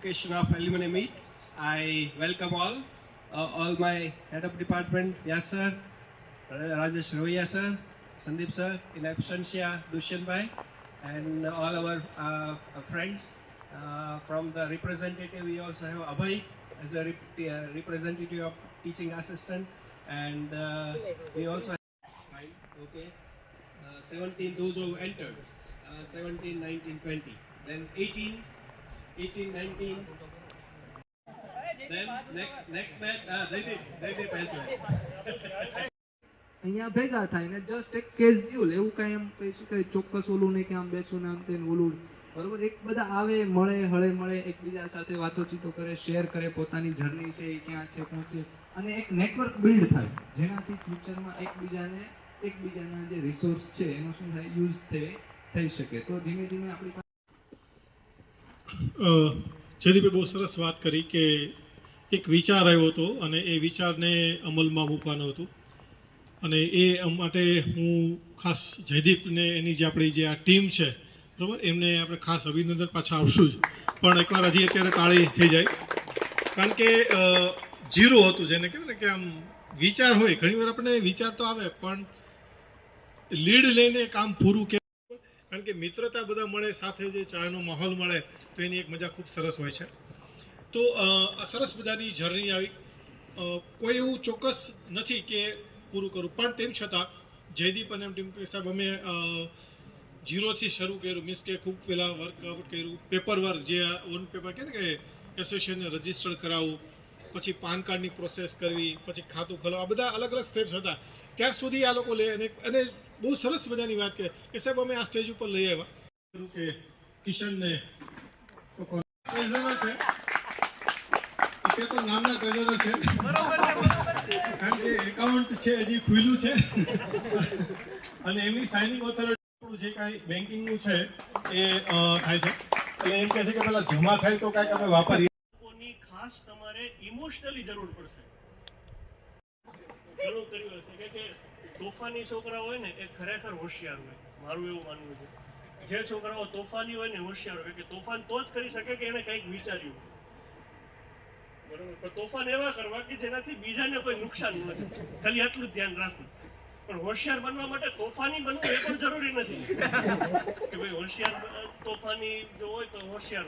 occasion of alumni meet. I welcome all my head of department, Yasser, Rajesh Roya sir, Sandeep sir, in absentia, Dushan bhai, and all our friends. From the representative, we also have Abhay as a representative of teaching assistant, and we also have, fine, okay, 17 those who entered, 17, 19, 20, then 18, 19. Then next match, Jaydeep as well. અહીંયા ભેગા થાય ને just એક casual એવું કાંઈ એમ કહી શકાય ચોક્કસ ઓલું નહીં કે આમ બેસું ને આમ તેને ઓલું બરોબર એક બધા આવે મળે હળે મળે એકબીજા સાથે વાતોચીતો કરે શેર કરે પોતાની જર્ની છે એ ક્યાં છે પહોંચે અને એક નેટવર્ક બિલ્ડ થાય જેનાથી ફ્યુચરમાં એકબીજાના જે રિસોર્સ છે એનો શું થાય યુઝ છે થઈ શકે તો ધીમે ધીમે આપણી જયદીપે બહુ સરસ વાત કરી કે એક વિચાર આવ્યો હતો અને એ વિચારને અમલમાં મૂકવાનો હતો અને એ માટે હું ખાસ જયદીપને એની જે આપણી જે આ ટીમ છે બરાબર એમને આપણે ખાસ અભિનંદન પાછા આપશું જ પણ એકવાર હજી અત્યારે તાળી થઈ જાય કારણ કે ઝીરો હતું જેને કહેવાય ને કે આમ વિચાર હોય ઘણીવાર આપણે વિચાર તો આવે પણ લીડ લઈને કામ પૂરું કે કારણ કે મિત્રતા બધા મળે સાથે જે ચાનો માહોલ મળે તો એની એક મજા ખૂબ સરસ હોય છે તો આ સરસ મજાની જર્ની આવી કોઈ એવું ચોક્કસ નથી કે પૂરું કરું પણ તેમ છતાં જયદીપ અને ટીમ સાહેબ અમે ઝીરોથી શરૂ કર્યું મીન્સ કે ખૂબ પહેલાં વર્કઆઉટ કર્યું પેપર વર્ક જે ઓન પેપર કહે ને કે એસોસિએશનને રજિસ્ટર કરાવવું પછી પાન કાર્ડની પ્રોસેસ કરવી પછી ખાતું ખોલાવવું આ બધા અલગ અલગ સ્ટેપ્સ હતા ત્યાં સુધી આ લોકો લે અને બહુ સરસ મજાની વાત કે સાહેબ અમે આ સ્ટેજ ઉપર લઈ આવ્યા કે કિશનને ટ્રેઝરર છે તે તો નામના ટ્રેઝરર છે કારણ કે એકાઉન્ટ છે હજી ખુલ્લું છે અને એમની સાઇનિંગ ઓથોરિટી જે કાંઈ બેન્કિંગનું છે એ થાય છે એટલે એમ કહે છે કે પેલા જમા થાય તો કાંઈક અમે વાપરીએ લોકોની ખાસ તમારે ઇમોશનલી જરૂર પડશે ઘણું કર્યું હશે કે તોફાની છોકરા હોય ને એ ખરેખર હોશિયાર હોય મારું એવું માનવું છે જે છોકરાઓ તોફાની હોય ને હોશિયાર હોય કે તોફાન તો જ કરી શકે કે એને કંઈક વિચાર્યું બરોબર પણ તોફાન એવા કરવા કે જેનાથી બીજાને કોઈ નુકસાન ન થાય ખાલી આટલું ધ્યાન રાખવું પણ હોશિયાર બનવા માટે તોફાની બનવું એ પણ જરૂરી નથી કે ભાઈ હોશિયાર તોફાની જો હોય તો હોશિયાર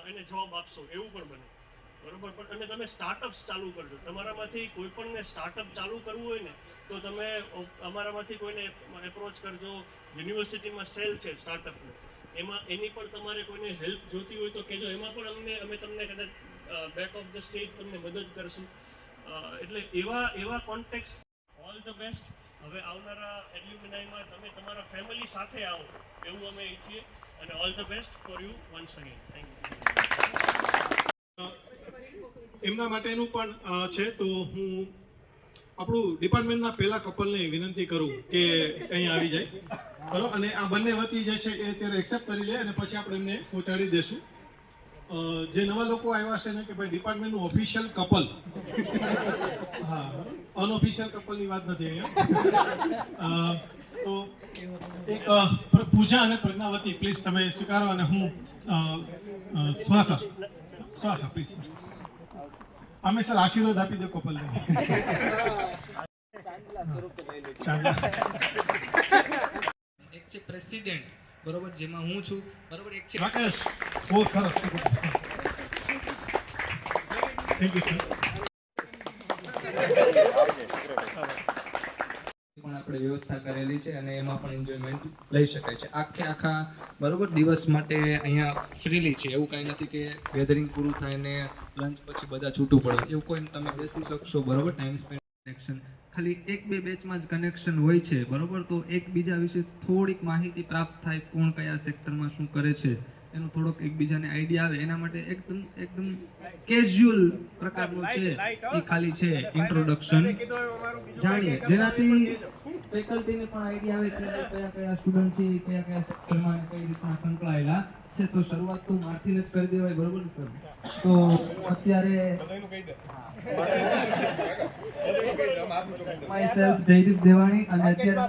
એને જોબ આપશો એવું પણ બને બરોબર પણ અને તમે સ્ટાર્ટઅપ્સ ચાલુ કરજો તમારામાંથી કોઈ પણને સ્ટાર્ટઅપ ચાલુ કરવું હોય ને તો તમે અમારામાંથી કોઈને એપ્રોચ કરજો યુનિવર્સિટીમાં સેલ છે સ્ટાર્ટઅપનો એમાં એની પણ તમારે કોઈને હેલ્પ જોતી હોય તો કહેજો એમાં પણ અમે તમને કદાચ બેક ઓફ ધ સ્ટેજ તમને મદદ કરશું એટલે એવા કોન્ટેક્ટ ઓલ ધ બેસ્ટ હવે આવનારા એલ્યુમિનાઈમાં તમે તમારા ફેમિલી સાથે આવો એવું અમે ઈચ્છીએ અને all the best for you once again thank you એમના માટેનું પણ છે તો હું આપણું ડિપાર્ટમેન્ટના પહેલા કપલને વિનંતી કરું કે અહીં આવી જાય બરાબર અને આ બંને વતી જે છે એ અત્યારે એક્સેપ્ટ કરી લે અને પછી આપણે એમને પહોંચાડી દઈશું જે નવા લોકો આવ્યા છે ને કે ભાઈ ડિપાર્ટમેન્ટનું ઓફિશિયલ કપલ હા અનઓફિશિયલ કપલની વાત નથી અહીંયા તો એક પૂજા અને પ્રજ્ઞાવતી પ્લીઝ તમે સ્વીકારો અને હું શ્વાસ પ્લીઝ સર અમે સર આશીર્વાદ આપી દો કપલને એક છે પ્રેસિડેન્ટ બરોબર જેમાં હું છું બરોબર એક છે રાકેશ બહુ સરસ થેન્ક યુ સર પણ આપણે વ્યવસ્થા કરેલી છે અને એમાં પણ એન્જોયમેન્ટ લઈ શકાય છે આખા બરોબર દિવસ માટે અહીંયા ફ્રીલી છે એવું કાંઈ નથી કે ગેધરિંગ પૂરું થાય ને લંચ પછી બધા છૂટું પડે એવું કોઈ તમે બેસી શકશો બરોબર ટાઈમ સ્પેન્ડ કનેક્શન ખાલી એક બે બેચમાં જ કનેક્શન હોય છે બરોબર તો એકબીજા વિશે થોડીક માહિતી પ્રાપ્ત થાય કોણ કયા સેક્ટરમાં શું કરે છે એનો થોડોક એકબીજાને આઈડિયા આવે એના માટે એકદમ કેઝ્યુઅલ પ્રકારનું છે એ ખાલી છે ઇન્ટ્રોડક્શન જાણીએ જેનાથી ફેકલ્ટીને પણ આઈડિયા આવે કે કયા સ્ટુડન્ટ છે કયા સેક્ટરમાં કઈ રીતના સંકળાયેલા છે તો શરૂઆત તો મારથી જ કરી દેવાય, બરોબર ને સર? તો અત્યારે માય સેલ્ફ જયદીપ દેવાણી, અને અત્યારે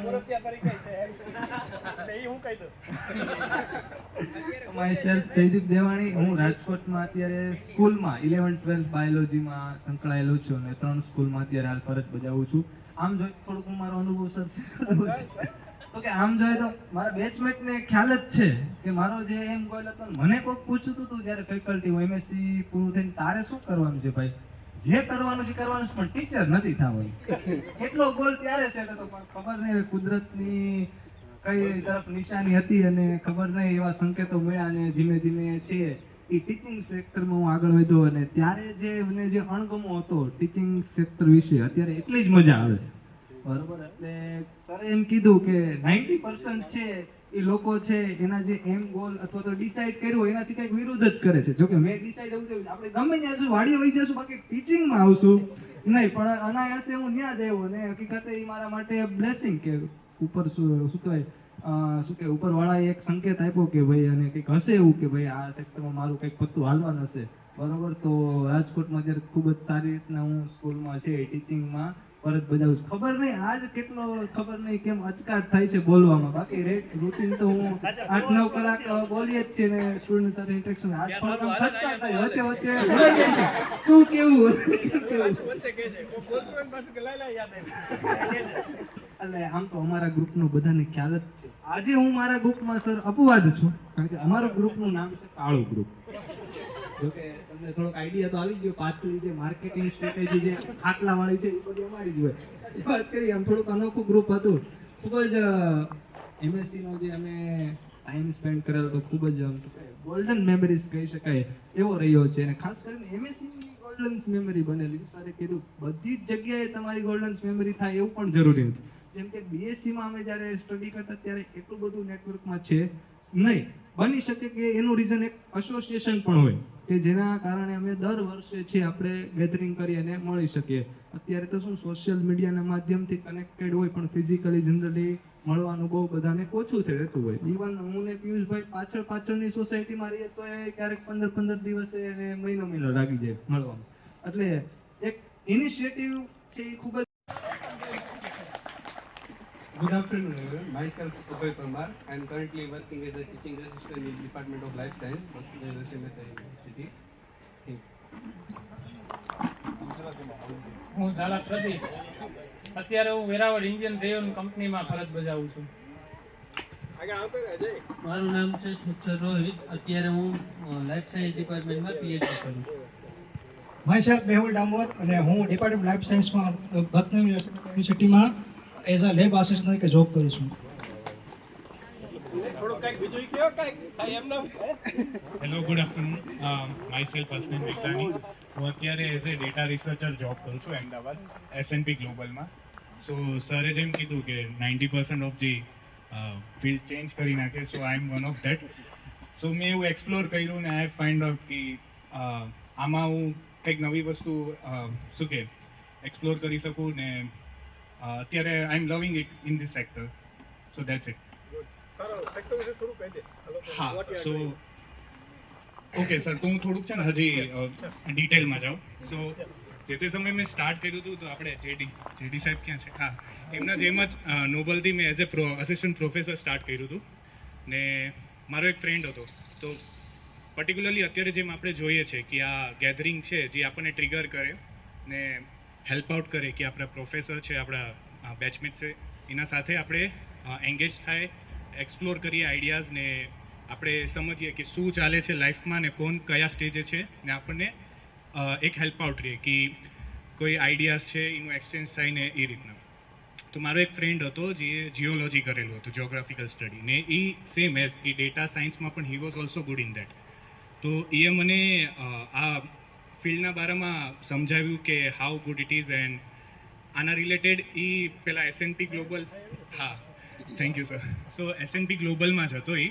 માય સેલ્ફ જયદીપ દેવાણી. હું રાજકોટમાં અત્યારે સ્કૂલમાં 11th-12th બાયોલોજીમાં સંકળાયેલો છું અને 3 સ્કૂલમાં અત્યારે હાલ ફરજ બજાવું છું. આમ જોઈએ થોડુંક હું મારો અનુભવ સર શેર કરવો છે. તો કે આમ જોઈએ તો મારા બેચમેટને ખ્યાલ જ છે કે મારો જે એમ ગોલ હતો, મને કોઈક પૂછતું હતું જ્યારે ફેકલ્ટી હું એમએસસી પૂરું થઈને તારે શું કરવાનું છે ભાઈ, જે કરવાનું છે કરવાનું છે, પણ ટીચર નથી થવાનું. એટલો ગોલ ત્યારે સેટ હતો, પણ ખબર નહીં કુદરતની કઈ તરફ નિશાની હતી અને ખબર નહીં એવા સંકેતો મળ્યા અને ધીમે ધીમે છે એ ટીચિંગ સેક્ટરમાં હું આગળ વધ્યો. અને ત્યારે જે મને જે અણગમો હતો ટીચિંગ સેક્ટર વિશે, અત્યારે એટલી જ મજા આવે છે, બરોબર? એટલે સરે એમ કીધું કે 90% છે એ લોકો છે એના જે એમ ગોલ અથવા તો ડિસાઈડ કર્યું હોય એનાથી કંઈક વિરુદ્ધ જ કરે છે. જોકે મેં ડિસાઈડ એવું થયું આપણે ગમે ત્યાં જશું, વાડીએ વહી જશું, બાકી ટીચિંગમાં આવશું નહીં. પણ અનાયાસે હું ત્યાં જ આવ્યો અને હકીકતે એ મારા માટે બ્લેસિંગ કે ઉપર શું કહેવાય ઉપરવાળાએ એક સંકેત આપ્યો કે ભાઈ અને કંઈક હશે એવું કે ભાઈ આ સેક્ટરમાં મારું કંઈક પત્તું હાલવાનું હશે, બરોબર? તો રાજકોટમાં અત્યારે ખૂબ જ સારી રીતના હું સ્કૂલમાં છે ટીચિંગમાં ફરજ બજાવું છું. ખબર નહીં આજ કેટલો ખબર નહીં કેમ અચકાટ થાય છે બોલવામાં, બાકી રૂટીન તો હું 8-9 કલાક બોલીએ જ છે ને સ્ટુડન્ટ સાથે ઇન્ટરેક્શન. આજ થોડુંક આમ ખચકાટ થાય, વચ્ચે વચ્ચે ભૂલાઈ જાય છે શું કેવું. એટલે આમ તો અમારા ગ્રુપનો બધાને ખ્યાલ જ છે. આજે હું મારા ગ્રુપમાં સર અપવાદ છું, કારણ કે અમારા ગ્રુપનું નામ છે કાળું ગ્રુપ. જોકે તમને થોડોક આઈડિયા તો આવી ગયો, પાછળની જે માર્કેટિંગ સ્ટ્રેટેજી જે ખાટલા વાળી છે એ બધી અમારી જ હોય. એ વાત કરીએ આમ થોડુંક અનોખું ગ્રુપ હતું. ખૂબ જ એમએસસી નો જે અમે ટાઈમ સ્પેન્ડ કરેલો તો ખૂબ જ ગોલ્ડન મેમરીઝ કહી શકાય એવો રહ્યો છે. અને ખાસ કરીને એમએસસી ની ગોલ્ડન મેમરી બનેલી છે. સરે કીધું બધી જ જગ્યાએ તમારી ગોલ્ડન મેમરી થાય એવું પણ જરૂરી નથી. જેમ કે બીએસસીમાં અમે જ્યારે સ્ટડી કરતા ત્યારે એટલું બધું નેટવર્કમાં છે નહીં. બની શકે કે એનું રીઝન એક એસોસિએશન પણ હોય કે જેના કારણે અમે દર વર્ષે છે આપણે ગેધરિંગ કરી અને મળી શકીએ. અત્યારે તો શું સોશિયલ મીડિયાના માધ્યમથી કનેક્ટેડ હોય પણ ફિઝિકલી જનરલી મળવાનું બહુ બધાને ઓછું થઈ રહેતું હોય. ઇવન હું ને પિયુષભાઈ પાછળની સોસાયટીમાં રહીએ તો એ ક્યારેક 15 દિવસે અને મહિનો લાગી જાય મળવામાં. એટલે એક ઇનિશિયેટિવ છે એ ખૂબ જ. Good afternoon, everyone. Myself, Ubay Parmar. I am currently working as a teaching assistant in the Department of Life Science, Narasimha University. હું ઝાલા પ્રદીપ. અત્યારે હું વેરાવળ ઇન્ડિયન રેવન કંપનીમાં ફરજ બજાવું છું. મારું નામ છે છુચ્છર રોહિત. અત્યારે હું લાઈફ સાયન્સ ડિપાર્ટમેન્ટમાં પીએચડી કરું છું. માય સેલ્ફ મેહુલ ડામોર, અને હું ડિપાર્ટમેન્ટ લાઈફ સાયન્સમાં ભક્તનગર યુનિવર્સિટીમાં એઝ અ લેબ આસિસ્ટન્ટ તરીકે જોબ કરું છું. Hello, good afternoon. Myself Hasnain Vikrani. હું અત્યારે as a data researcher job કરું છું અમદાવાદ એસએનપી ગ્લોબલમાં. સો સરે જેમ કીધું કે 90% ઓફ જે ફિલ્ડ ચેન્જ કરી નાખે, સો આઈ એમ વન ઓફ ધેટ. સો મેં એવું એક્સપ્લોર કર્યું ને આઈ ફાઇન્ડ આઉટ કે આમાં હું કંઈક નવી વસ્તુ શું કે એક્સપ્લોર કરી શકું ને અત્યારે આઈ એમ લવિંગ it in this sector. So that's it. હા, સો ઓકે સર, તો હું થોડુંક છે ને હજી ડિટેલમાં જાઉં. સો જે તે સમયે મેં સ્ટાર્ટ કર્યું હતું તો આપણે જેડી સાહેબ ક્યાં છે? હા, એમના જેમ જ નોબલથી મેં as a assistant professor start કર્યું હતું. ને મારો એક ફ્રેન્ડ હતો, તો પર્ટિક્યુલરલી અત્યારે જેમ આપણે જોઈએ છે કે આ ગેધરિંગ છે જે આપણને ટ્રિગર કરે ને હેલ્પ આઉટ કરે કે આપણા પ્રોફેસર છે, આપણા બેચમેટ છે, એના સાથે આપણે એન્ગેજ થાય, એક્સપ્લોર કરીએ આઈડિયાઝ ને આપણે સમજીએ કે શું ચાલે છે લાઈફમાં ને કોણ કયા સ્ટેજે છે ને આપણને એક હેલ્પ આઉટ રહીએ કે કોઈ આઈડિયાઝ છે એનું એક્સચેન્જ થાય ને એ રીતના. તો મારો એક ફ્રેન્ડ હતો જે જીઓલોજી કરેલું હતું, જીઓગ્રાફિકલ સ્ટડી, ને એ સેમ એઝ એ ડેટા સાયન્સમાં પણ he was also good in that. તો એ મને આ ફિલ્ડના બારામાં સમજાવ્યું કે how good it is and આના રિલેટેડ એ પેલા એસએનપી ગ્લોબલ, હા thank you sir. So SNP ગ્લોબલમાં જ હતો એ.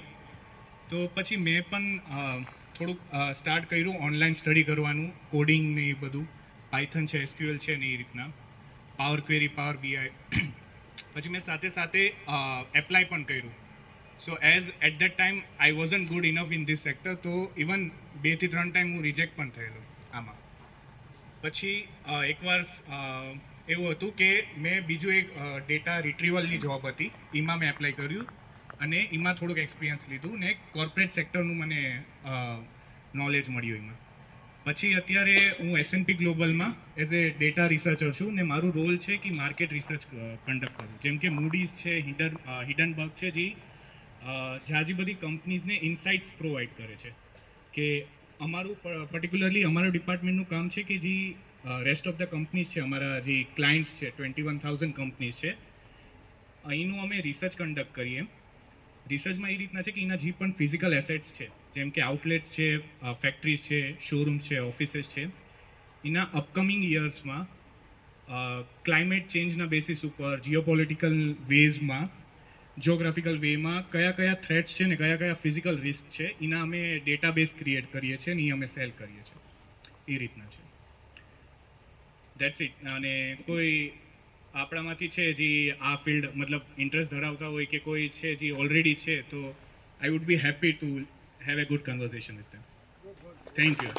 તો પછી મેં પણ થોડુંક સ્ટાર્ટ કર્યું ઓનલાઈન સ્ટડી કરવાનું, કોડિંગ ને એ બધું, પાયથન છે, એસક્યુએલ છે ને એ રીતના, પાવર ક્વેરી, પાવર બીઆઈ. પછી મેં સાથે સાથે એપ્લાય પણ કર્યું so as at that time I wasn't good enough in this sector, તો ઇવન 2 થી 3 ટાઈમ હું રિજેક્ટ પણ થયેલો આમાં. પછી એકવાર એવું હતું કે મેં બીજું એક ડેટા રિટ્રીવલની જોબ હતી, એમાં મેં એપ્લાય કર્યું અને એમાં થોડુંક એક્સપિરિયન્સ લીધું ને કોર્પોરેટ સેક્ટરનું મને નોલેજ મળ્યું એમાં. પછી અત્યારે હું S&P ગ્લોબલમાં એઝ એ ડેટા રિસર્ચર છું ને મારું રોલ છે કે માર્કેટ રિસર્ચ કન્ડક્ટ કરું. જેમ કે મૂડીઝ છે, હિડનબર્ગ છે, જે જાજી બધી કંપનીઝને ઇન્સાઇટ્સ પ્રોવાઈડ કરે છે. કે અમારું પર્ટિક્યુલરલી અમારું ડિપાર્ટમેન્ટનું કામ છે કે જે રેસ્ટ ઓફ ધ કંપનીઝ છે, અમારા જે ક્લાયન્ટ્સ છે 21,000 કંપનીઝ છે, અહીંનું અમે રિસર્ચ કન્ડક્ટ કરીએ. રિસર્ચમાં એ રીતના છે કે એના જે પણ ફિઝિકલ એસેટ્સ છે, જેમ કે આઉટલેટ્સ છે, ફેક્ટરીઝ છે, શોરૂમ્સ છે, ઓફિસીસ છે, એના અપકમિંગ યર્સમાં ક્લાઇમેટ ચેન્જના બેસિસ ઉપર, જીઓપોલિટિકલ વેઝમાં, જિયોગ્રાફિકલ વેમાં કયા કયા થ્રેટ્સ છે ને કયા કયા ફિઝિકલ રિસ્ક છે, એના અમે ડેટાબેઝ ક્રિએટ કરીએ છીએ અને એ અમે સેલ કરીએ છીએ. એ રીતના છે. That's it. અને કોઈ આપણામાંથી છે જે આ ફિલ્ડ મતલબ ઇન્ટરેસ્ટ ધરાવતા હોય કે કોઈ છે જે ઓલરેડી છે, તો I would be happy to have a good conversion with them. Thank you.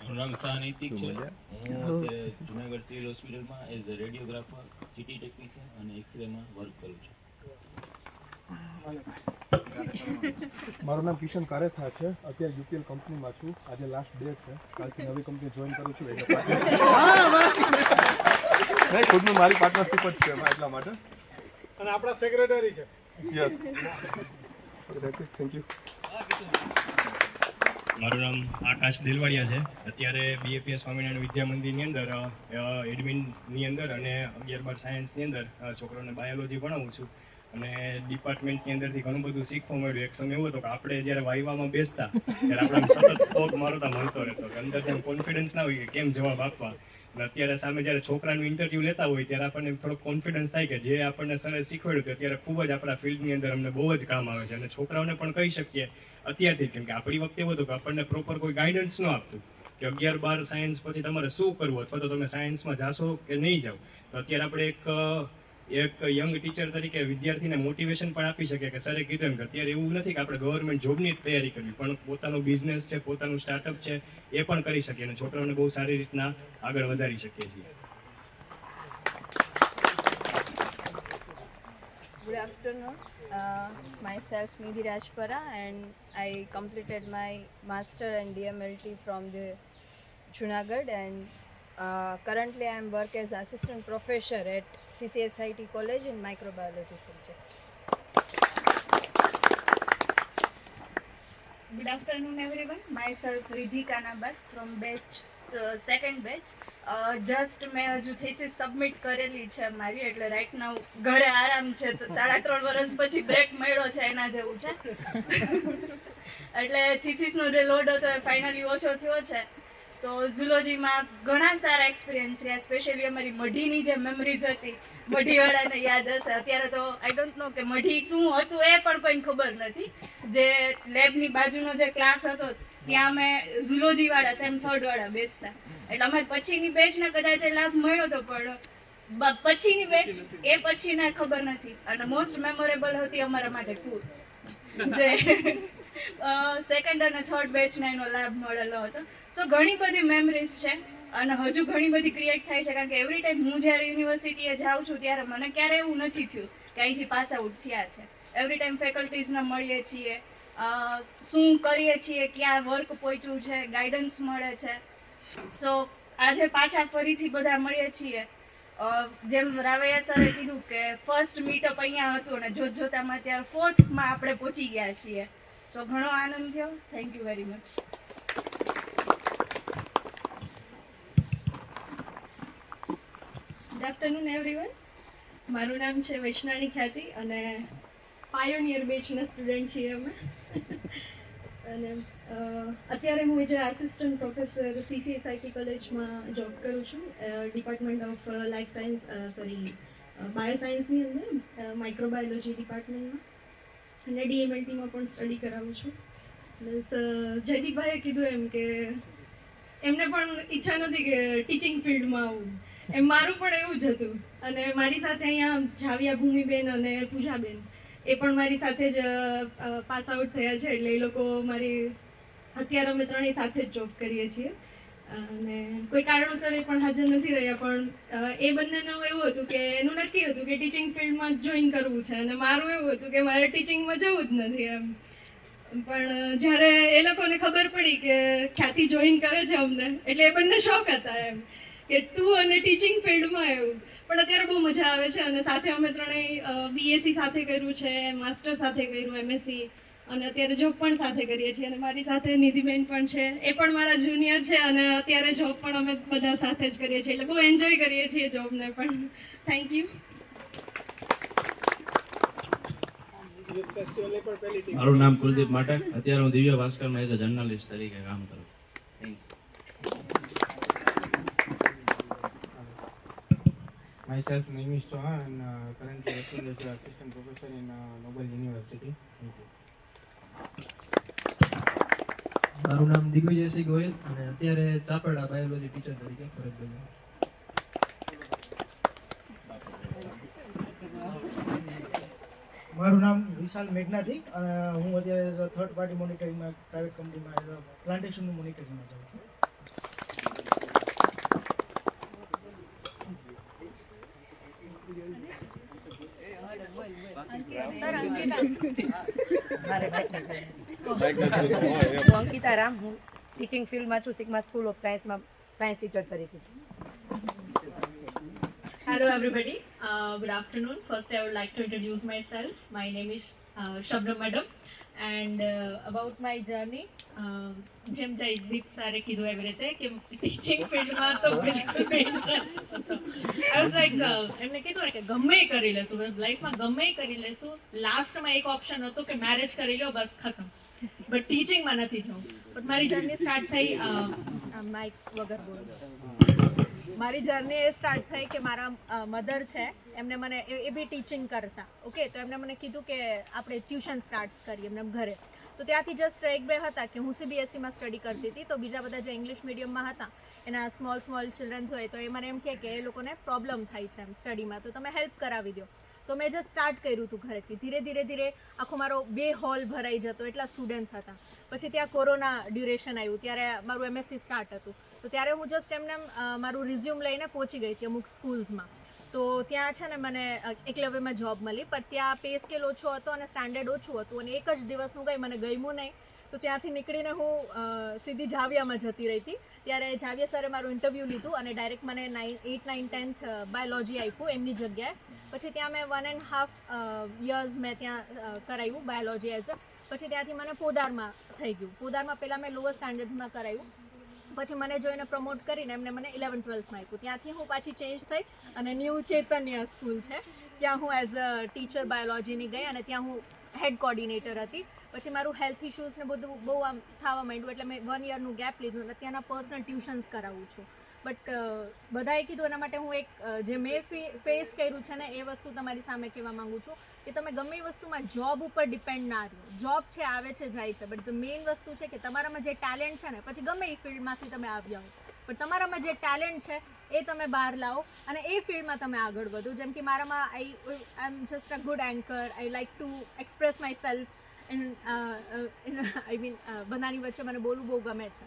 મારું નામ શાહ નૈતિક છે. હું અત્યારે જુનાગઢ સિવિલ હોસ્પિટલમાં એઝ અ રેડિયોગ્રાફર, સીટી ટેકનિશિયન અને એક્સરેમાં વર્ક કરું છું. મારું નામ કિશન કારેથા છે. અત્યારે યુપીએલ કંપનીમાં છું. આજે લાસ્ટ ડે છે. કાલથી નવી કંપની જોઈન કરું છું એટલે નહીં, ખુદનું મારી પાર્ટનરશિપ જ છે એમાં, એટલા માટે. અને આપણા સેક્રેટરી છે. Yes, thank you. મારું નામ આકાશ દિલવાડિયા છે. અત્યારે BAPS સ્વામિનારાયણ વિદ્યા મંદિરની અંદર એડમિનની અંદર અને 11-12 સાયન્સની અંદર છોકરાઓને બાયોલોજી ભણાવું છું. અને ડિપાર્ટમેન્ટની અંદરથી ઘણું બધું શીખવા મળ્યું. એક સમય એવો હતો કે આપણે જ્યારે વાઇવામાં બેસતા ત્યારે આપણે સતત પગ મારતા મળતો રહેતો કે અંદરથી એમ કોન્ફિડન્સ ના હોય કે કેમ જવાબ આપવા. અને અત્યારે સામે જ્યારે છોકરાનું ઇન્ટરવ્યૂ લેતા હોય ત્યારે આપણને થોડોક કોન્ફિડન્સ થાય કે જે આપણને સરે શીખવાડ્યું કે અત્યારે ખૂબ જ આપણા ફિલ્ડની અંદર અમને બહુ જ કામ આવે છે. અને છોકરાઓને પણ કહી શકીએ અત્યારથી, કેમ કે આપણી વખતે એવું હતું કે આપણને પ્રોપર કોઈ ગાઈડન્સ ન આપતું કે 11-12 સાયન્સ પછી તમારે શું કરવું અથવા તો તમે સાયન્સમાં જાશો કે નહીં જાઓ. તો અત્યારે આપણે એક યંગ ટીચર તરીકે વિદ્યાર્થીને મોટિવેશન પણ આપી શકીએ કે સરે કીધું એમ કે અત્યારે એવું નથી કે આપણે ગવર્મેન્ટ જોબની જ તૈયારી કરવી, પણ પોતાનો બિઝનેસ છે, પોતાનું સ્ટાર્ટઅપ છે, એ પણ કરી શકીએ અને છોકરાઓને બહુ સારી રીતના આગળ વધારી શકીએ છીએ. Good afternoon. Myself Nidhi Rajpara, and I completed my master and DMLT from the Junagadh, and currently I am work as assistant professor at CCSIT College in microbiology subject. Good afternoon everyone. Myself Riddhi Kanabat from batch second batch. Just મેં હજુ thesis submit કરેલી છે મારી, એટલે right now ઘરે આરામ છે. તો 3.5 વર્ષ પછી બ્રેક મળ્યો છે એના જેવું છે. એટલે થીસીસનો જે લોડ હતો એ ફાઇનલી ઓછો થયો છે. તો ઝૂલોજીમાં ઘણા સારા એક્સપિરિયન્સ રહ્યા, સ્પેશિયલી અમારી મઢીની જે મેમરીઝ હતી, મઢીવાળાને યાદ હશે. અત્યારે તો આઈ ડોન્ટ નો કે મઢી શું હતું એ પણ કોઈને ખબર નથી. જે લેબની બાજુનો જે ક્લાસ હતો ત્યાં અમે ઝૂલોજીવાળા સેમ 3rd વાળા બેસતા. એટલે અમારે પછીની બેચને કદાચ લાભ મળ્યો હતો, પણ પછીની બેચ એ પછીને ખબર નથી. અને મોસ્ટ મેમોરેબલ હતી અમારા માટે ટૂર, જે સેકન્ડ અને થર્ડ બેચને એનો લાભ મળેલો હતો. સો ઘણી બધી મેમરીઝ છે અને હજુ ઘણી બધી ક્રિએટ થાય છે. કારણ કે એવરી ટાઈમ હું જ્યારે યુનિવર્સિટીએ જાઉં છું ત્યારે મને ક્યારેય એવું નથી થયું કે અહીંથી પાસ આઉટ થયા છે. એવરી ટાઈમ ફેકલ્ટીઝને મળીએ છીએ, શું કરીએ છીએ, ક્યાં વર્ક પહોંચ્યું છે, ગાઈડન્સ મળે છે. સો આજે પાછા ફરીથી બધા મળીએ છીએ. જેમ રાવૈયા સરે કીધું કે ફર્સ્ટ મીટઅપ અહીંયા હતું અને જોતમાં ત્યારે 4thમાં આપણે પહોંચી ગયા છીએ. સો ઘણો આનંદ થયો. Thank you very much. Good afternoon everyone. મારું નામ છે વૈષ્ણાણી ખ્યાતિ અને પાયોનિયર બેચના સ્ટુડન્ટ છીએ અમે. અને અત્યારે હું એઝ આસિસ્ટન્ટ પ્રોફેસર CCSIT કોલેજમાં જોબ કરું છું, ડિપાર્ટમેન્ટ ઓફ લાઈફ સાયન્સ બાયોસાયન્સની અંદર માઇક્રોબાયોલોજી ડિપાર્ટમેન્ટમાં, અને DMLTમાં પણ સ્ટડી કરાવું છું. જયદીપભાઈએ કીધું એમ કે એમને પણ ઈચ્છા નથી કે ટીચિંગ ફિલ્ડમાં આવું, એમ મારું પણ એવું જ હતું. અને મારી સાથે અહીંયા જાવ્યા ભૂમિબેન અને પૂજાબેન એ પણ મારી સાથે જ પાસ આઉટ થયા છે, એટલે એ લોકો મારી અત્યારે અમે ત્રણેય સાથે જ જોબ કરીએ છીએ. અને કોઈ કારણોસર એ પણ હાજર નથી રહ્યા, પણ એ બંનેનું એવું હતું કે એનું નક્કી હતું કે ટીચિંગ ફિલ્ડમાં જોઈન કરવું છે, અને મારું એવું હતું કે મારે ટીચિંગમાં જવું જ નથી એમ. પણ જ્યારે એ લોકોને ખબર પડી કે ખ્યાતિ જોઈન કરે છે અમને, એટલે એ બંને શોખ હતા એમ કે તું અને ટીચિંગ ફિલ્ડમાં એવું. પણ અત્યારે બહુ મજા આવે છે, અને સાથે અમે ત્રણેય BSc સાથે કર્યું છે, માસ્ટર સાથે કર્યું, MSc, અને અત્યારે જોબ પણ સાથે કરીએ છીએ. અને મારી સાથે નિધિબેન પણ છે, એ પણ મારા જુનિયર છે, અને અત્યારે જોબ પણ અમે બધા સાથે જ કરીએ છીએ, એટલે બહુ એન્જોય કરીએ છીએ જોબને પણ. Thank you. મારું નામ કુલદીપ માટક. અત્યારે હું દિવ્ય ભાસ્કરમાં એઝ અ જર્નલિસ્ટ તરીકે કામ કરું. Myself, Nimish Chauhan, currently working as an assistant professor in Nobel University. મારું નામ દિગ્વિજયસિંહ ગોયલ અને અત્યારે ચાપડા બાયોલોજી ટીચર તરીકે ફરજ બજાવું. મારું નામ વિશાલ મેઘનાથિક અને હું અત્યારે એઝ અ થર્ડ પાર્ટી મોનિટરિંગમાં પ્રાઇવેટ કંપનીમાં એઝ અ પ્લાન્ટેશનનું મોનિટરિંગમાં જાઉં છું. હું અંકિતા રામ, હું ટીચિંગ ફિલ્ડમાં છું, સિગ્મા સ્કૂલ ઓફ સાયન્સમાં સાયન્સ ટીચર તરીકે છું. Hello everybody, good afternoon. First I would like to introduce myself. My name is Shabnam Madam, and about my journey, જેમ જયદીપ સારે કીધું એવી રીતે કે ટીચિંગ ફિલ્ડમાં તો બિલકુલ ઇન્ટરેસ્ટ હતો. આઈ વોઝ લાઈક એમને કીધું ને કે ગમે કરી લેશું, લાઈફમાં ગમે કરી લેશું. લાસ્ટમાં એક ઓપ્શન હતો કે મેરેજ કરી લો, બસ ખતમ, બટ ટીચિંગમાં નથી જવું. બટ મારી જર્ની સ્ટાર્ટ થઈ માઇક વગર બોલો. મારી જર્ની એ સ્ટાર્ટ થઈ કે મારા મધર છે, એમને મને એ બી ટીચિંગ કરતા, ઓકે, તો એમને મને કીધું કે આપણે ટ્યુશન સ્ટાર્ટ કરીએ એમને ઘરે. તો ત્યાંથી જસ્ટ એક બે હતા કે હું CBSEમાં સ્ટડી કરતી હતી, તો બીજા બધા જે ઇંગ્લિશ મીડિયમમાં હતા એના સ્મોલ ચિલ્ડ્રન્સ હોય તો એ મને એમ કહે કે એ લોકોને પ્રોબ્લેમ થાય છે એમ સ્ટડીમાં, તો તમે હેલ્પ કરાવી દો. તો મેં જસ્ટ સ્ટાર્ટ કર્યું હતું ઘરેથી. ધીરે ધીરે આખો મારો 2 હોલ ભરાઈ જતો, એટલા સ્ટુડન્ટ્સ હતા. પછી ત્યાં કોરોના ડ્યુરેશન આવ્યું, ત્યારે મારું MSc સ્ટાર્ટ હતું. તો ત્યારે હું જસ્ટ એમને મારું રિઝ્યુમ લઈને પહોંચી ગઈ હતી અમુક સ્કૂલ્સમાં. તો ત્યાં છે ને મને એકલવ્યમાં જોબ મળી, પણ ત્યાં પે સ્કેલ ઓછો હતો અને સ્ટાન્ડર્ડ ઓછું હતું, અને એક જ દિવસ હું ગઈ, મને ગમ્યું નહીં. તો ત્યાંથી નીકળીને હું સીધી જાવિયામાં જતી રહી હતી. ત્યારે જાવિયા સરે મારું ઇન્ટરવ્યૂ લીધું અને ડાયરેક્ટ મને 8, 9, 10th બાયોલોજી આપ્યું એમની જગ્યાએ. પછી ત્યાં મેં 1.5 years મેં ત્યાં કરાવ્યું બાયોલોજી એઝ અ. પછી ત્યાંથી મને પોદારમાં થઈ ગયું. પોદારમાં પહેલાં મેં લોઅર સ્ટાન્ડર્ડ્સમાં કરાવ્યું, પછી મને જોઈને પ્રમોટ કરીને એમને મને 11th 12thમાં આપ્યું. ત્યાંથી હું પાછી ચેન્જ થઈ અને ન્યૂ ચૈતન્ય સ્કૂલ છે, ત્યાં હું એઝ અ ટીચર બાયોલોજીની ગઈ અને ત્યાં હું હેડ કોર્ડિનેટર હતી. પછી મારું હેલ્થ ઇશ્યુઝ ને બધું બહુ આમ થવા માંડ્યું, એટલે મેં 1 yearનું ગેપ લીધું અને ત્યાંના પર્સનલ ટ્યુશન્સ કરાવું છું. બટ બધાએ કીધું એના માટે હું એક જે મેં ફેસ કર્યું છે ને એ વસ્તુ તમારી સામે કહેવા માગું છું કે તમે ગમે એ વસ્તુમાં જોબ ઉપર ડિપેન્ડ ના રહો. જોબ છે, આવે છે, જાય છે, બટ મેઇન વસ્તુ છે કે તમારામાં જે ટેલેન્ટ છે ને, પછી ગમે એ ફિલ્ડમાંથી તમે આવ્યા હો, પણ તમારામાં જે ટેલેન્ટ છે એ તમે બહાર લાવો અને એ ફિલ્ડમાં તમે આગળ વધો. જેમ કે મારામાં I am just a good anchor, I like to express myself બધાની વચ્ચે મને બોલવું બહુ ગમે છે.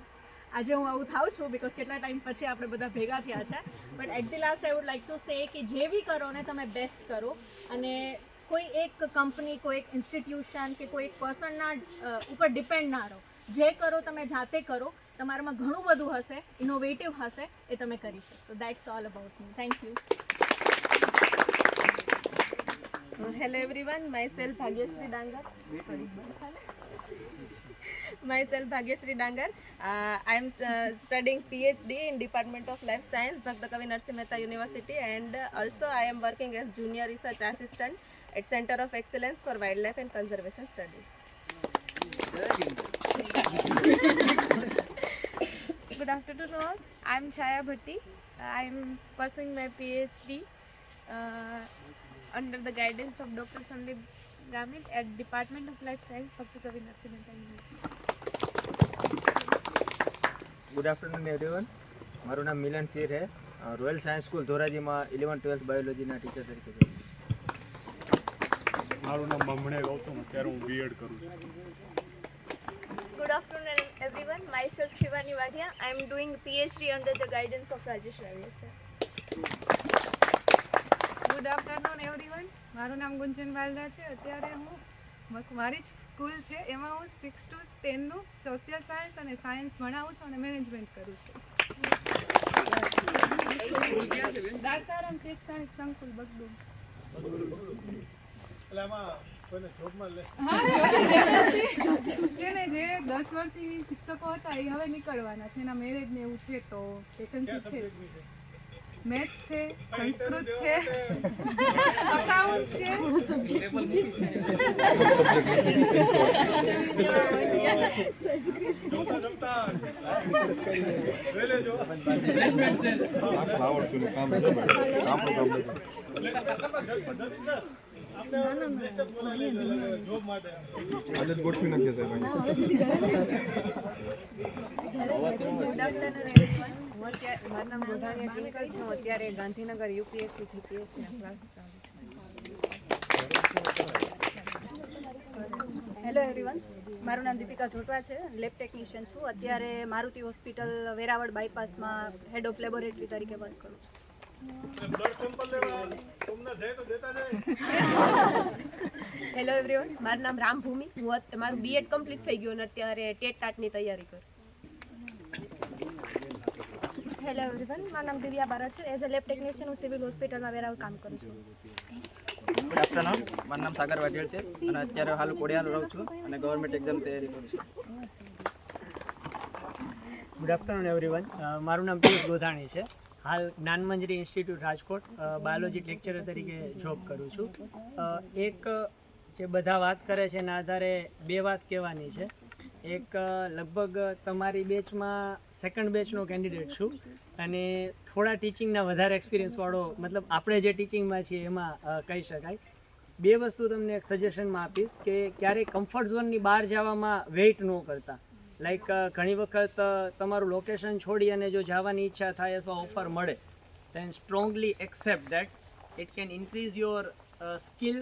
આજે હું આવું થાઉં છું બિકોઝ કેટલા ટાઈમ પછી આપણે બધા ભેગા થયા છે. But at the last I would like to say કે જે બી કરો ને તમે બેસ્ટ કરો, અને કોઈ એક કંપની, કોઈ એક ઇન્સ્ટિટ્યુશન કે કોઈ એક પર્સનના ઉપર ડિપેન્ડ ના રહો. જે કરો તમે જાતે કરો, તમારામાં ઘણું બધું હશે, ઇનોવેટિવ હશે, એ તમે કરી શકશો. That's all about me. Thank you. Hello everyone, myself Bhagyashree Dangar. Myself Bhagyashree Dangar. I am studying PhD in Department of Life Science, Bhakta Kavi Narsimha Mehta University, and also I am working as Junior Research Assistant at Center of Excellence for Wildlife and Conservation Studies. Good afternoon all. I am Chaya Bhatti. I am pursuing my PhD under the guidance of Dr. Sandeep Gamit at Department of Life Science, Bhakta Kavi Narsimha Mehta University. Good afternoon everyone. મારું નામ મિલન શેર છે. Royal science school ધોરાજીમાં 11th-12th બાયોલોજીના teacher તરીકે છું. મારું નામ બમણે ગૌતમ, અત્યારે હું બીએડ કરું છું. Good afternoon everyone. Myself Shivani Wadia. I am doing PhD under the guidance of Rajesh Ravi sir. Good afternoon everyone. મારું નામ ગુંજન વાલદા છે. અત્યારે હું મારી જ સ્કૂલ છે એમાં હું 6 to 10નું સોશિયલ સાયન્સ અને સાયન્સ ભણાવું છું અને મેનેજમેન્ટ કરું છું. દાસારામ શૈક્ષણિક સંકુલ બગડું. જેને જે 10 વર્ષથી શિક્ષકો હતા એ હવે નીકળવાના છે, એના મેરેજ ને એવું છે તો વેકન્સી છે. મેથ્સ છે, સંસ્કૃત છે, અકાઉન્ટ છે, ગોઠવી નાખીએ સાહેબ. મારું નામ ગોધાણી ટ્વિંકલ છે. હું અત્યારે ગાંધીનગર યુપીએસસી થી પીએસસી ક્લાસ ચાલુ છું. Hello everyone. મારું નામ દીપિકા જોટવા છે. લેબ ટેકનિશિયન છું. અત્યારે મારુતિ હોસ્પિટલ વેરાવળ બાયપાસમાં હેડ ઓફ લેબોરેટરી તરીકે વર્ક કરું છું. Hello everyone. મારું નામ રામભૂમિ. મારું બીએડ કમ્પ્લીટ થઈ ગયું અને અત્યારે ટેટ ટાટની તૈયારી કરું. Hello everyone. મારું નામ દિવ્યા બારડ છે. એઝ અ લેબ ટેકનિશિયન હું સિવિલ હોસ્પિટલમાં વેરાવળ કામ કરું છું. Good afternoon. મારું નામ સાગર વાઢેર છે અને અત્યારે હાલ કોડિયાલ રહું છું અને ગવર્મેન્ટ એક્ઝામ તૈયારી કરું છું. Good afternoon everyone. મારું નામ પિયુષ ગોધાણી છે. હાલ Gyanmanjari institute Rajkot biology lecturer તરીકે જોબ કરું છું. એક જે બધા વાત કરે છે એના આધારે બે વાત કહેવાની છે. એક લગભગ તમારી બેચમાં સેકન્ડ બેચનો કેન્ડિડેટ છું અને થોડા ટીચિંગના વધારે એક્સપિરિયન્સવાળો, મતલબ આપણે જે ટીચિંગમાં છીએ એમાં કહી શકાય. બે વસ્તુ તમને એક સજેશનમાં આપીશ કે ક્યારેય કમ્ફર્ટ ઝોનની બહાર જવામાં વેઇટ ન કરતા. લાઈક ઘણી વખત તમારું લોકેશન છોડી અને જો જવાની ઈચ્છા થાય અથવા ઓફર મળે then strongly accept that it can increase your skill.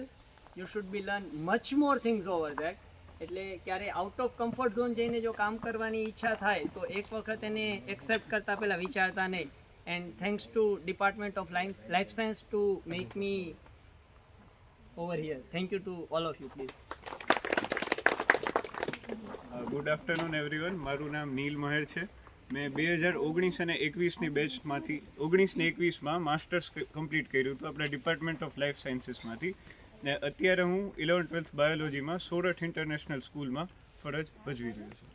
You should be learn much more things over that. એટલે ક્યારે આઉટ ઓફ કમ્ફર્ટ ઝોન જઈને જો કામ કરવાની ઈચ્છા થાય તો એક વખત એને એક્સેપ્ટ કરતાં પહેલાં વિચારતા નહીં. And thanks to department of life science to make me over here. Thank you to all of you please. Good afternoon everyone. મારું નામ નીલ મહેર છે. મેં 2019 અને 21ની બેચમાંથી 19 ને 21માં માસ્ટર્સ કમ્પ્લીટ કર્યું હતું આપણા ડિપાર્ટમેન્ટ ઓફ લાઈફ સાયન્સીસમાંથી ને અત્યારે હું 11th-12th બાયોલોજીમાં સોરઠ ઇન્ટરનેશનલ સ્કૂલમાં ફરજ ભજવી રહ્યો છું.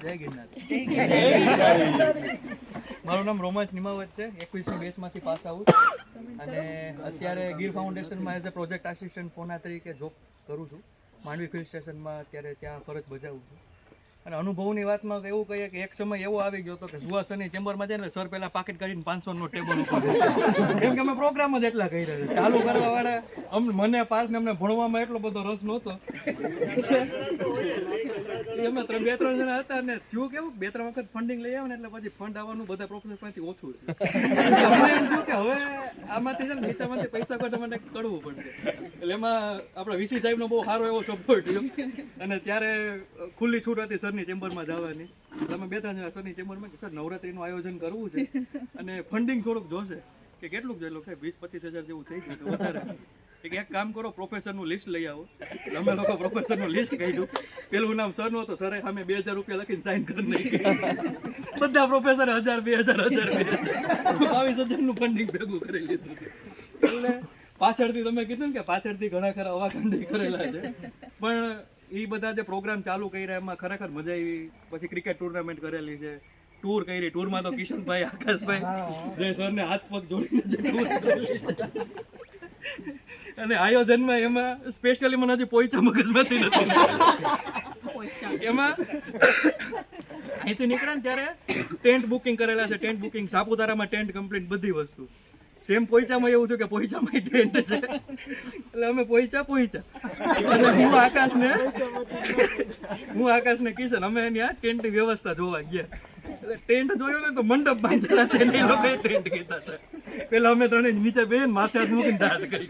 જય ગિરનાર. મારું નામ રોમાંચ નિમાવત છે. 21ની બેચમાંથી પાસ આઉટ અને અત્યારે ગીર ફાઉન્ડેશનમાં એઝ અ પ્રોજેક્ટ આસિસ્ટન્ટ ફોના તરીકે જોબ કરું છું. માંડવી ફિલ્ડ સ્ટેશનમાં અત્યારે ત્યાં ફરજ બજાવું છું. અને અનુભવની વાતમાં એવું કહીએ કે એક સમય એવો આવી ગયો હતો કે સુહાસની ચેમ્બરમાં જાય ને સર પહેલાં પાકેટ કાઢીને 500 નો ટેબલ ઉપર કેમ કે અમે પ્રોગ્રામ જ એટલા કરી રહ્યા છે ચાલુ કરવાવાળા. મને પાર્થને અમને ભણવામાં એટલો બધો રસ નહોતો. અમે 2-3 જણા હતા ને થયું કેવું 2-3 વખત ફંડિંગ લઈ આવે ને એટલે પછી ફંડ આવવાનું બધા પ્રોફેસર પાસેથી ઓછું છે. અમને એમ થયું કે હવે આમાંથી છે ને નીચામાંથી પૈસા કાઢવા માટે કરવું પડશે. એટલે એમાં આપણા વીસી સાહેબનો બહુ સારો એવો સપોર્ટ અને ત્યારે ખુલ્લી છૂટ હતી સરની ચેમ્બરમાં જવાની. તમે 2-3 જણા સરની ચેમ્બરમાં સર નવરાત્રીનું આયોજન કરવું છે અને ફંડિંગ થોડુંક જોશે કે કેટલુંક જોઈ સાહેબ 20-25 હજાર જેવું થઈ ગયું વધારે. એક કામ કરો પ્રોફેસરનું લિસ્ટ લઈ આવો. અમે લોકો પ્રોફેસરનું લિસ્ટ કાઢ્યું. પેલું નામ સર નું હતું. સરે સામે 2000 રૂપિયા લખીને સાઇન કરી નાખી. બધા પ્રોફેસર 1000, 2000, 22,000 નું ફંડિંગ ભેગું કરી લીધું. એટલે પાછળથી તમે કીધું ને કે પાછળથી ઘણા ખરા અવાકાંડી કરેલા છે પણ એ બધા જે પ્રોગ્રામ ચાલુ કર્યા એમાં ખરેખર મજા આવી. પછી ક્રિકેટ ટુર્નામેન્ટ કરેલી છે, ટૂર કરી. ટૂરમાં તો કિશનભાઈ, આકાશભાઈ જે સરને હાથ પગ જોડીને જે ટૂર કરેલી છે અને આયોજનમાં એમાં સ્પેશિયલી મને હજી પોઈચા મગજમાંથી નથી. એમાં અહીંથી નીકળ્યા ને ત્યારે ટેન્ટ બુકિંગ કરેલા છે. ટેન્ટ બુકિંગ સાપુતારામાં ટેન્ટ કમ્પ્લીટ બધી વસ્તુ. સેમ પોઈચામાં એવું થયું કે પોઈચામાં ટેન્ટ છે એટલે અમે પોઈચા અને હું આકાશને હું આકાશને કિશન અમે એની આ ટેન્ટની વ્યવસ્થા જોવા ગયા. એટલે ટેન્ટ જોયો ને તો મંડપ બાંધેલા છે ને એ લોકોએ ટેન્ટ કીધા છે. પેલા અમે ત્રણે નીચે બેન માથે હાથ મૂકીને દાંત કરી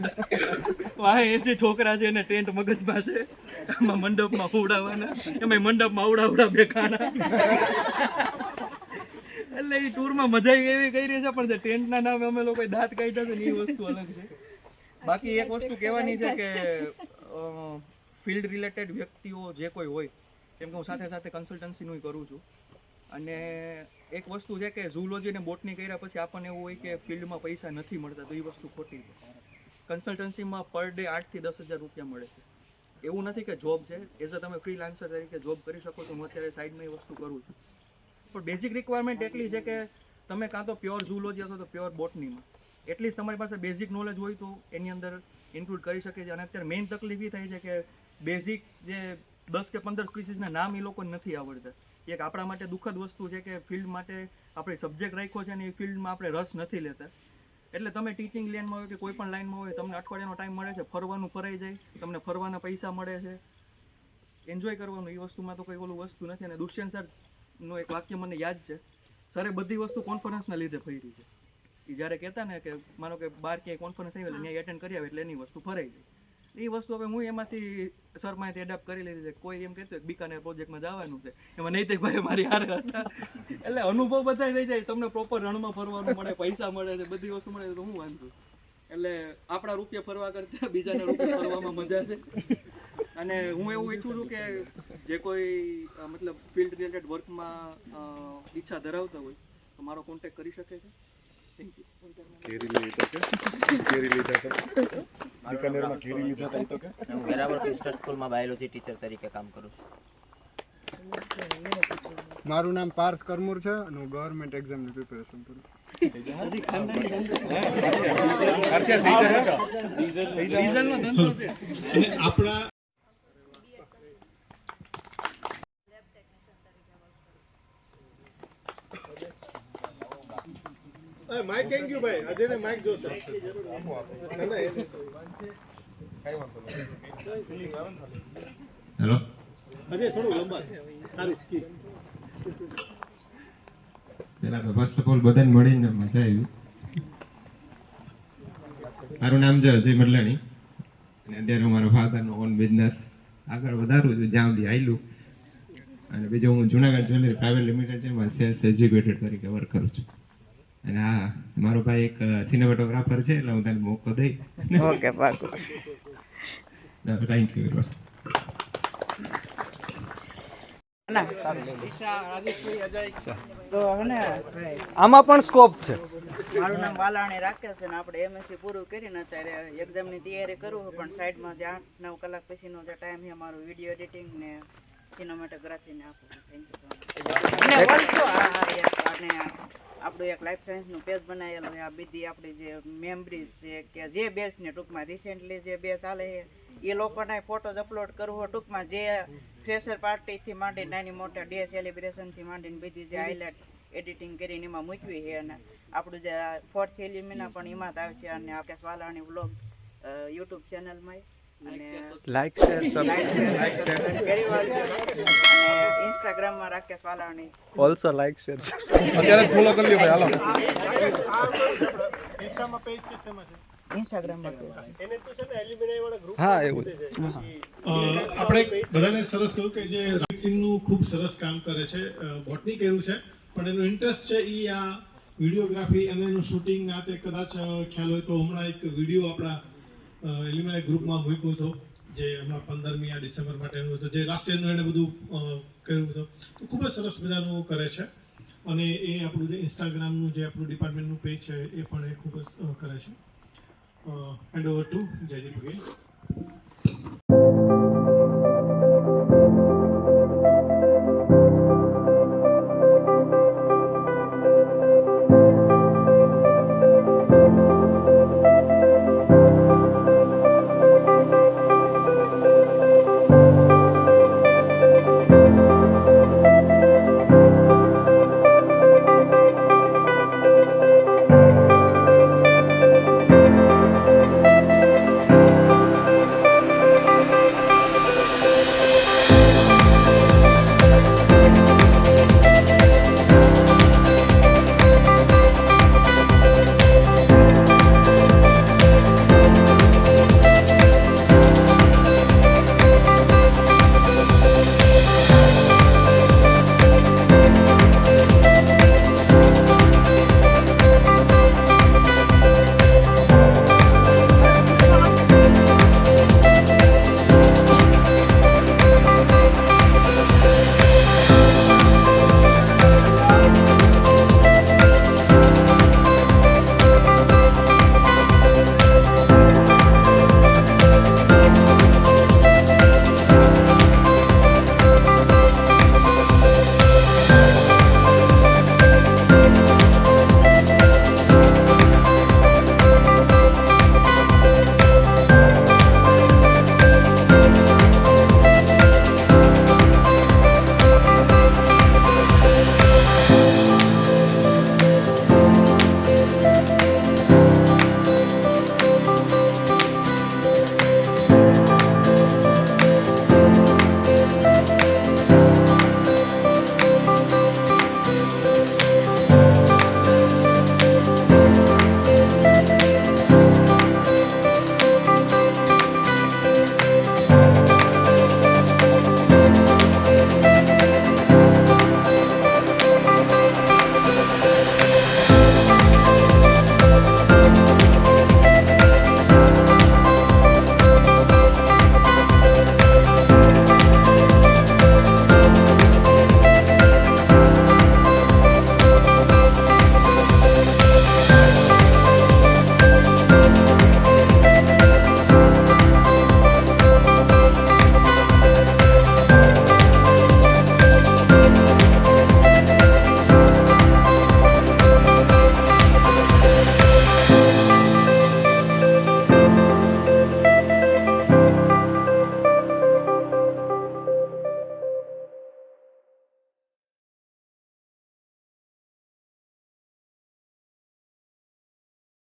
વાહે 80 છોકરા છે ને ટેન્ટ મગજમાં છે. એમાં મંડપમાં ઉડાવવાના, એમાં મંડપમાં ઉડા બે ખાના. એટલે એ ટૂરમાં મજા એવી કરી છે, પણ જે ટેન્ટના નામે અમે લોકોએ દાંત કાઢ્યા છે ને એ વસ્તુ અલગ છે. બાકી એક વસ્તુ કહેવાની છે કે ફિલ્ડ રિલેટેડ વ્યક્તિઓ જે કોઈ હોય, કેમ કે હું સાથે સાથે કન્સલ્ટન્સીનું કરું છું, અને એક વસ્તુ છે કે ઝૂલોજી અને બોટની કર્યા પછી આપણને એવું હોય કે ફિલ્ડમાં પૈસા નથી મળતા, તો એ વસ્તુ ખોટી છે. કન્સલ્ટન્સીમાં પર ડે 8 થી 10 હજાર રૂપિયા મળે છે. એવું નથી કે જોબ છે, એઝ અ તમે ફ્રીલાન્સર તરીકે જોબ કરી શકો છો. હું અત્યારે સાઈડમાં એ વસ્તુ કરું છું, પણ બેઝિક રિક્વાયરમેન્ટ એટલી છે કે તમે કાં તો પ્યોર ઝૂલોજી અથવા તો પ્યોર બોટનીમાં એટલીસ્ટ તમારી પાસે બેઝિક નોલેજ હોય તો એની અંદર ઇન્ક્લુડ કરી શકે છે. અને અત્યારે મેઇન તકલીફ એ થાય છે કે બેઝિક જે 10 કે 15 સ્પીસીસના નામ એ લોકોને નથી આવડતા. એક આપણા માટે દુઃખદ વસ્તુ છે કે ફિલ્ડ માટે આપણે સબ્જેક્ટ રાખ્યો છે અને એ ફિલ્ડમાં આપણે રસ નથી લેતા. એટલે તમે ટીચિંગ લાઇનમાં હોય કે કોઈ પણ લાઇનમાં હોય, તમને અઠવાડિયાનો ટાઈમ મળે છે, ફરવાનું ફરાઈ જાય, તમને ફરવાના પૈસા મળે છે, એન્જોય કરવાનું, એ વસ્તુમાં તો કોઈ ઓલું વસ્તુ નથી. અને દુષ્યંત સરનું એક વાક્ય મને યાદ છે, સરે બધી વસ્તુ કોન્ફરન્સના લીધે ફરી છે. એ જ્યારે કહેતા ને કે માનો કે બહાર ક્યાંય કોન્ફરન્સ આવી એટલે ત્યાં એટેન્ડ કરી આવે એટલે એની વસ્તુ ફરાઈ જાય. એ વસ્તુ હવે હું એમાંથી સરમાંથી એડાપ્ટ કરી લીધી છે. કોઈ એમ કહેતું બીકાનેર પ્રોજેક્ટમાં જવાનું છે, એમાં નૈતિકભાઈ મારી હારે હતા, એટલે અનુભવ બધા થઈ જાય. તમને પ્રોપર રણમાં ફરવાનું મળે, પૈસા મળે છે, બધી વસ્તુ મળે તો હું વાંધો. એટલે આપણા રૂપિયા ફરવા કરતાં બીજાના રૂપિયા ફરવામાં મજા છે. અને હું એવું ઈચ્છું છું કે જે કોઈ મતલબ ફિલ્ડ રિલેટેડ વર્કમાં ઈચ્છા ધરાવતા હોય તો મારો કોન્ટેક્ટ કરી શકે છે. Thank you. હું વેરાવળ ક્રિસ્ટલ સ્કૂલમાં બાયોલોજી ટીચર તરીકે કામ કરું છું. મારું નામ પાર્થ કરમુર છે અને હું ગવર્મેન્ટ એક્ઝામની પ્રિપેરેશન કરું અને આપણા માઇક થેન્ક યુ ભાઈ. અજયને માઇક જોશે. હેલો અજય થોડું લંબા તારી સ્કીલ. પહેલાં તો ફર્સ્ટ ઓફ ઓલ બધાને મળીને મજા આવી. મારું નામ છે અજય મરલાણી અને અત્યારે હું મારા ફાધરનો ઓન બિઝનેસ આગળ વધારું છું જ્યાં સુધી આવેલું. અને બીજું હું જુનાગઢ જ્વેલરી પ્રાઇવેટ લિમિટેડ છે એમાં સેલ્સ એક્ઝિક્યુટિવ તરીકે વર્ક કરું છું. અને હા, મારો ભાઈ એક સિનેમેટોગ્રાફર છે એટલે હું તને મોકો દઈ. ઓકે પાકું. Thank you. આમાં પણ સ્કોપ છે. મારું નામ વાલાણી રાકેશ છે ને આપણે એમએસસી પૂરું કરીને અત્યારે એક્ઝામની તૈયારી કરું છું, પણ સાઈડમાં જે 8-9 કલાક પછીનો જે ટાઈમ છે મારું વિડીયો એડિટિંગ ને સિનેમેટોગ્રાફી ને આપું. Thank you. અને આપણું એક લાઈફ સાયન્સનું પેજ બનાવેલું છે. આ બધી આપણી જે મેમરીઝ છે કે જે બેચને ટૂંકમાં રિસેન્ટલી જે બેચ ચાલે છે એ લોકોને ફોટોઝ અપલોડ કરવો, ટૂંકમાં જે ફ્રેશર પાર્ટીથી માંડી નાની મોટા ડે સેલિબ્રેશનથી માંડીને બધી જે હાઇલાઇટ એડિટિંગ કરીને એમાં મૂકવી છે. અને આપણું જે 4th એલિમિના પણ એમાં જ આવશે. અને આપણે વાલાણી વ્લોગ યુટ્યુબ ચેનલમાં અને લાઈક શેર ઇન્સ્ટાગ્રામમાં Rakesh Valani also like share અત્યારે ફોલો કરી લ્યો ભાઈ. હાલો ઇન્સ્ટામાં પેજ છે, શેમાં છે? ઇન્સ્ટાગ્રામમાં પેજ છે. એને તો છે ને એલિમિનાઈ વાળા ગ્રુપ. હા એવું. આપણે બધાને સરસ કહ્યું કે જે સિંગનું ખૂબ સરસ કામ કરે છે, બોટની કર્યું છે, પણ એનો ઇન્ટરેસ્ટ છે એ આ વિડીયોગ્રાફી અને એનું શૂટિંગ આ તે કદાચ ખ્યાલ હોય તો હમણાં એક વિડીયો આપણા એલિમિનાઈ ગ્રુપમાં મૂક્યો હતો જે હમણાં 15મી ડિસેમ્બર માટેનું હતું, જે લાસ્ટ યરનું એણે બધું કર્યું હતું. તો ખૂબ જ સરસ મજાનું કરે છે. અને એ આપણું જે ઇન્સ્ટાગ્રામનું જે આપણું ડિપાર્ટમેન્ટનું પેજ છે એ પણ એ ખૂબ જ કરે છે. Hand over to Jaydeep again.